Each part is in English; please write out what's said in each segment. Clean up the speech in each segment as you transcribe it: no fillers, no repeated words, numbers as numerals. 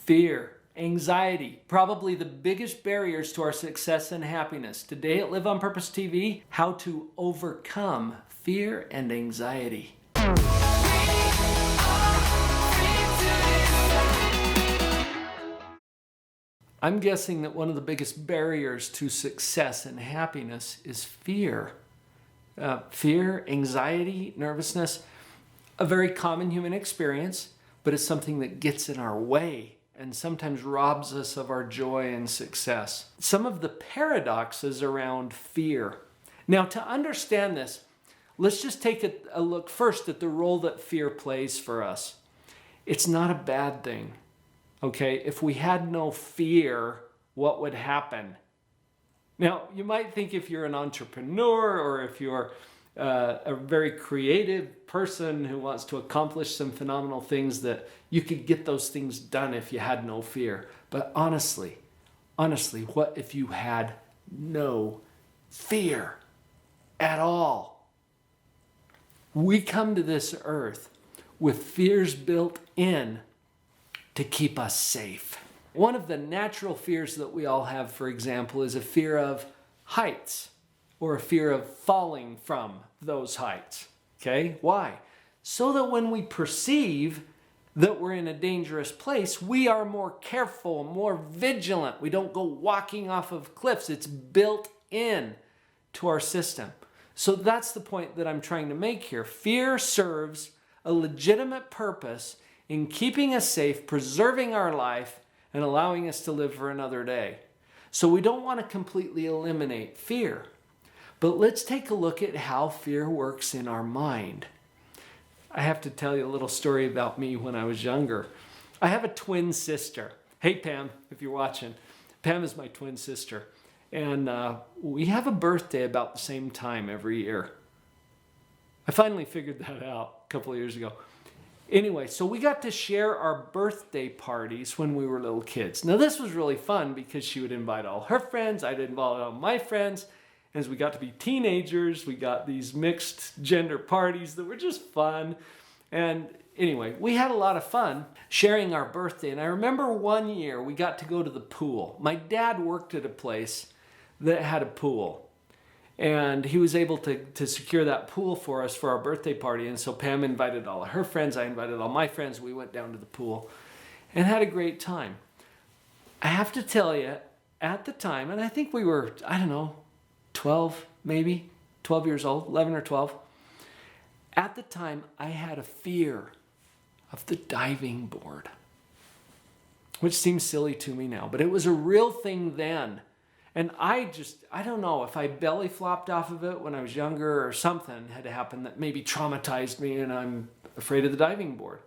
Fear, anxiety, probably the biggest barriers to our success and happiness. Today at Live on Purpose TV, how to overcome fear and anxiety. I'm guessing that one of the biggest barriers to success and happiness is fear. Fear, anxiety, nervousness, a very common human experience, but it's something that gets in our way and sometimes robs us of our joy and success. Some of the paradoxes around fear. Now, to understand this, let's just take a look first at the role that fear plays for us. It's not a bad thing, okay? If we had no fear, what would happen? Now, you might think if you're an entrepreneur or if you're a very creative person who wants to accomplish some phenomenal things that you could get those things done if you had no fear. But honestly, what if you had no fear at all? We come to this earth with fears built in to keep us safe. One of the natural fears that we all have, for example, is a fear of heights or a fear of falling from those heights. Okay? Why? So that when we perceive that we're in a dangerous place, we are more careful, more vigilant. We don't go walking off of cliffs. It's built in to our system. So that's the point that I'm trying to make here. Fear serves a legitimate purpose in keeping us safe, preserving our life, and allowing us to live for another day. So we don't want to completely eliminate fear. But let's take a look at how fear works in our mind. I have to tell you a little story about me when I was younger. I have a twin sister. Hey, Pam, if you're watching. Pam is my twin sister. And we have a birthday about the same time every year. I finally figured that out a couple of years ago. Anyway, so we got to share our birthday parties when we were little kids. Now, this was really fun because she would invite all her friends. I'd invite all my friends. As we got to be teenagers, we got these mixed gender parties that were just fun. And anyway, we had a lot of fun sharing our birthday. And I remember one year we got to go to the pool. My dad worked at a place that had a pool. And he was able to secure that pool for us for our birthday party. And so Pam invited all of her friends. I invited all my friends. We went down to the pool and had a great time. I have to tell you, at the time, and I think we were, 12 maybe, 12 years old, 11 or 12. At the time, I had a fear of the diving board, which seems silly to me now, but it was a real thing then. And I don't know if I belly flopped off of it when I was younger or something had happened that maybe traumatized me and I'm afraid of the diving board.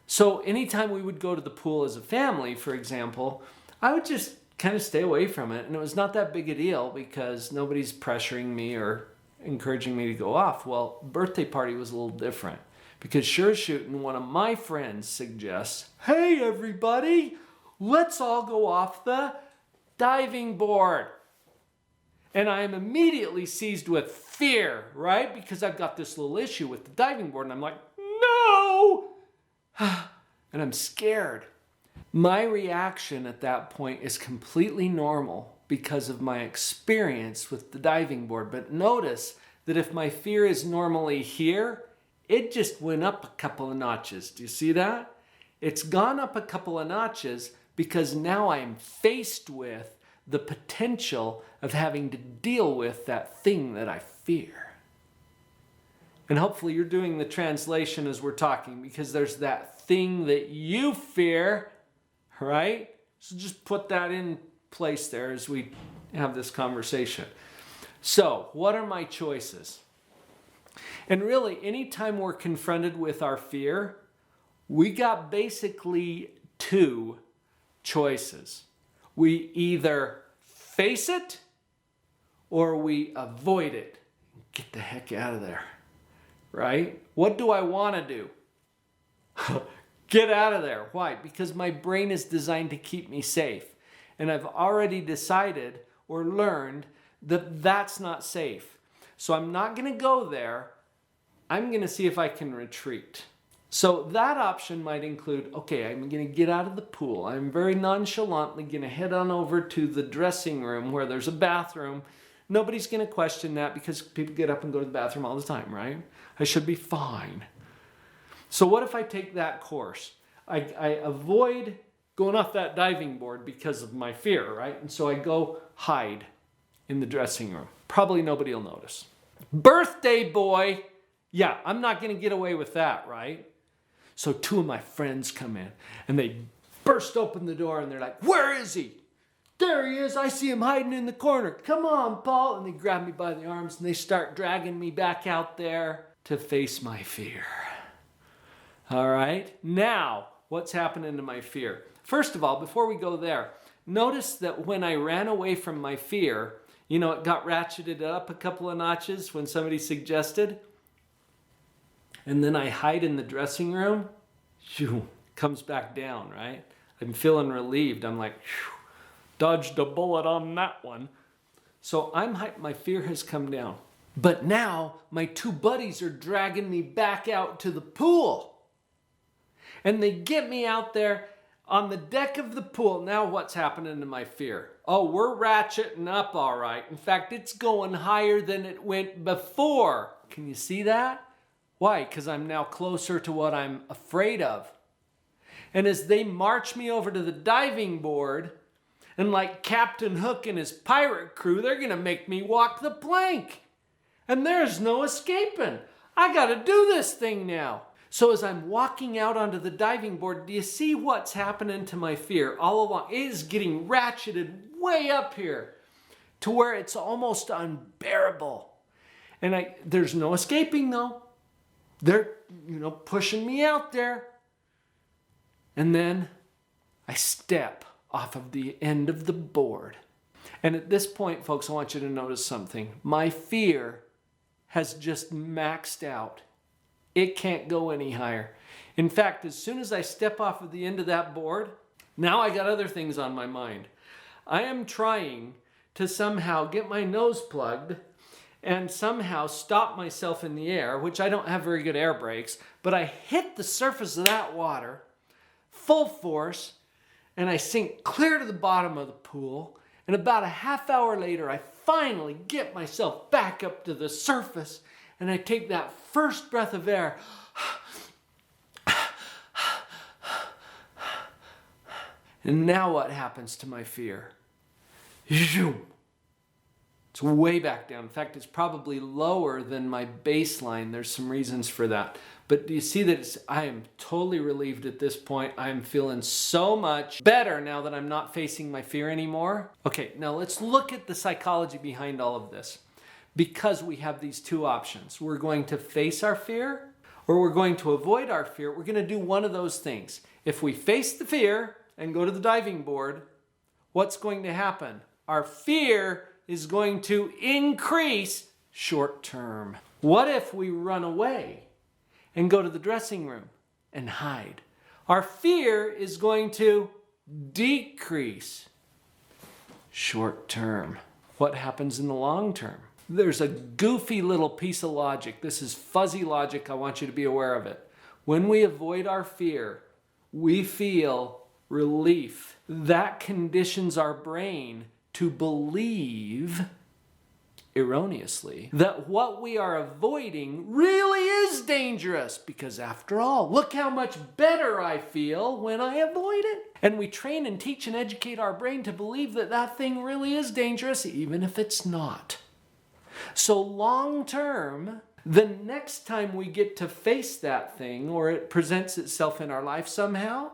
So anytime we would go to the pool as a family, for example, I would just kind of stay away from it. And it was not that big a deal because nobody's pressuring me or encouraging me to go off. Well, birthday party was a little different because sure as shooting, one of my friends suggests, hey, everybody, let's all go off the diving board. And I am immediately seized with fear, right? Because I've got this little issue with the diving board and I'm like, no! And I'm scared. My reaction at that point is completely normal because of my experience with the diving board. But notice that if my fear is normally here, it just went up a couple of notches. Do you see that? It's gone up a couple of notches because now I'm faced with the potential of having to deal with that thing that I fear. And hopefully you're doing the translation as we're talking because there's that thing that you fear, right? So just put that in place there as we have this conversation. So, what are my choices? And really, anytime we're confronted with our fear, we got basically two choices. We either face it or we avoid it. Get the heck out of there, right? What do I want to do? Get out of there. Why? Because my brain is designed to keep me safe. And I've already decided or learned that that's not safe. So I'm not going to go there. I'm going to see if I can retreat. So that option might include, okay, I'm going to get out of the pool. I'm very nonchalantly going to head on over to the dressing room where there's a bathroom. Nobody's going to question that because people get up and go to the bathroom all the time, right? I should be fine. So what if I take that course? I avoid going off that diving board because of my fear, right? And so I go hide in the dressing room. Probably nobody will notice. Birthday boy! Yeah, I'm not going to get away with that, right? So two of my friends come in and they burst open the door and they're like, where is he? There he is. I see him hiding in the corner. Come on, Paul. And they grab me by the arms and they start dragging me back out there to face my fear. All right. Now, what's happening to my fear? First of all, before we go there, notice that when I ran away from my fear, you know, it got ratcheted up a couple of notches when somebody suggested. And then I hide in the dressing room, shoo, comes back down, right? I'm feeling relieved. I'm like, shoo, dodged a bullet on that one. So my fear has come down. But now my two buddies are dragging me back out to the pool. And they get me out there on the deck of the pool. Now what's happening to my fear? Oh, we're ratcheting up all right. In fact, it's going higher than it went before. Can you see that? Why? Because I'm now closer to what I'm afraid of. And as they march me over to the diving board, and like Captain Hook and his pirate crew, they're going to make me walk the plank. And there's no escaping. I got to do this thing now. So as I'm walking out onto the diving board, do you see what's happening to my fear all along? It is getting ratcheted way up here to where it's almost unbearable. And there's no escaping though. They're, pushing me out there. And then I step off of the end of the board. And at this point, folks, I want you to notice something. My fear has just maxed out. It can't go any higher. In fact, as soon as I step off of the end of that board, now I got other things on my mind. I am trying to somehow get my nose plugged and somehow stop myself in the air, which I don't have very good air brakes, but I hit the surface of that water, full force, and I sink clear to the bottom of the pool, and about a half hour later, I finally get myself back up to the surface, and I take that first breath of air, and now what happens to my fear? Zoom. It's way back down. In fact, it's probably lower than my baseline. There's some reasons for that. But do you see that I am totally relieved at this point. I'm feeling so much better now that I'm not facing my fear anymore. Okay, now let's look at the psychology behind all of this. Because we have these two options. We're going to face our fear or we're going to avoid our fear. We're going to do one of those things. If we face the fear and go to the diving board, what's going to happen? Our fear is going to increase short term. What if we run away and go to the dressing room and hide? Our fear is going to decrease short term. What happens in the long term? There's a goofy little piece of logic. This is fuzzy logic. I want you to be aware of it. When we avoid our fear, we feel relief. That conditions our brain to believe, erroneously, that what we are avoiding really is dangerous. Because after all, look how much better I feel when I avoid it. And we train and teach and educate our brain to believe that that thing really is dangerous, even if it's not. So long term, the next time we get to face that thing or it presents itself in our life somehow,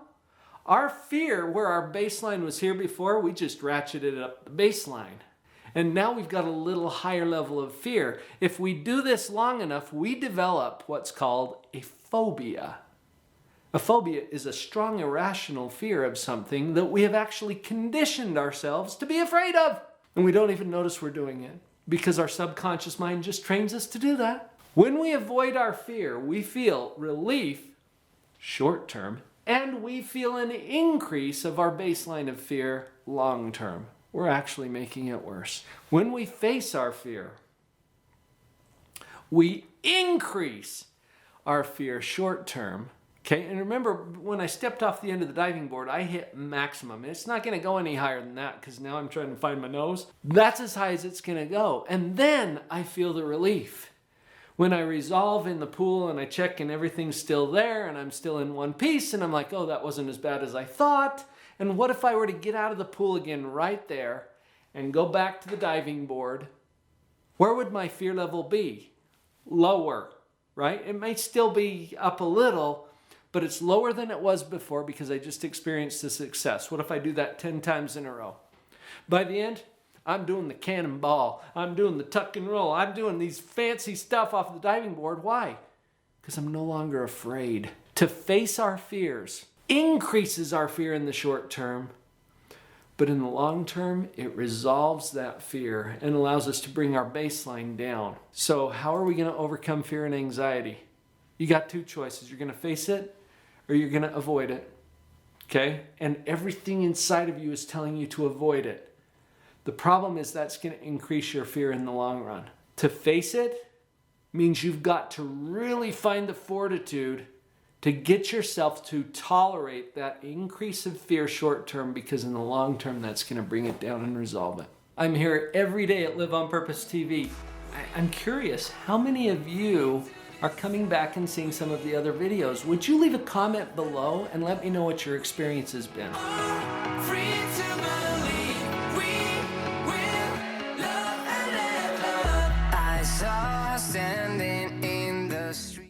our fear, where our baseline was here before, we just ratcheted up the baseline. And now we've got a little higher level of fear. If we do this long enough, we develop what's called a phobia. A phobia is a strong, irrational fear of something that we have actually conditioned ourselves to be afraid of. And we don't even notice we're doing it because our subconscious mind just trains us to do that. When we avoid our fear, we feel relief, short term, and we feel an increase of our baseline of fear long term. We're actually making it worse. When we face our fear, we increase our fear short term, Okay, and remember, when I stepped off the end of the diving board, I hit maximum. It's not going to go any higher than that because now I'm trying to find my nose. That's as high as it's going to go. And then I feel the relief. When I resolve in the pool and I check and everything's still there and I'm still in one piece and I'm like, oh, that wasn't as bad as I thought. And what if I were to get out of the pool again right there and go back to the diving board? Where would my fear level be? Lower, right? It may still be up a little, but it's lower than it was before because I just experienced the success. What if I do that 10 times in a row? By the end, I'm doing the cannonball. I'm doing the tuck and roll. I'm doing these fancy stuff off the diving board. Why? Because I'm no longer afraid. To face our fears increases our fear in the short term, but in the long term, it resolves that fear and allows us to bring our baseline down. So how are we going to overcome fear and anxiety? You got two choices. You're going to face it or you're going to avoid it. Okay? And everything inside of you is telling you to avoid it. The problem is that's going to increase your fear in the long run. To face it means you've got to really find the fortitude to get yourself to tolerate that increase of fear short term, because in the long term, that's going to bring it down and resolve it. I'm here every day at Live on Purpose TV. I'm curious, how many of you are coming back and seeing some of the other videos? Would you leave a comment below and let me know what your experience has been?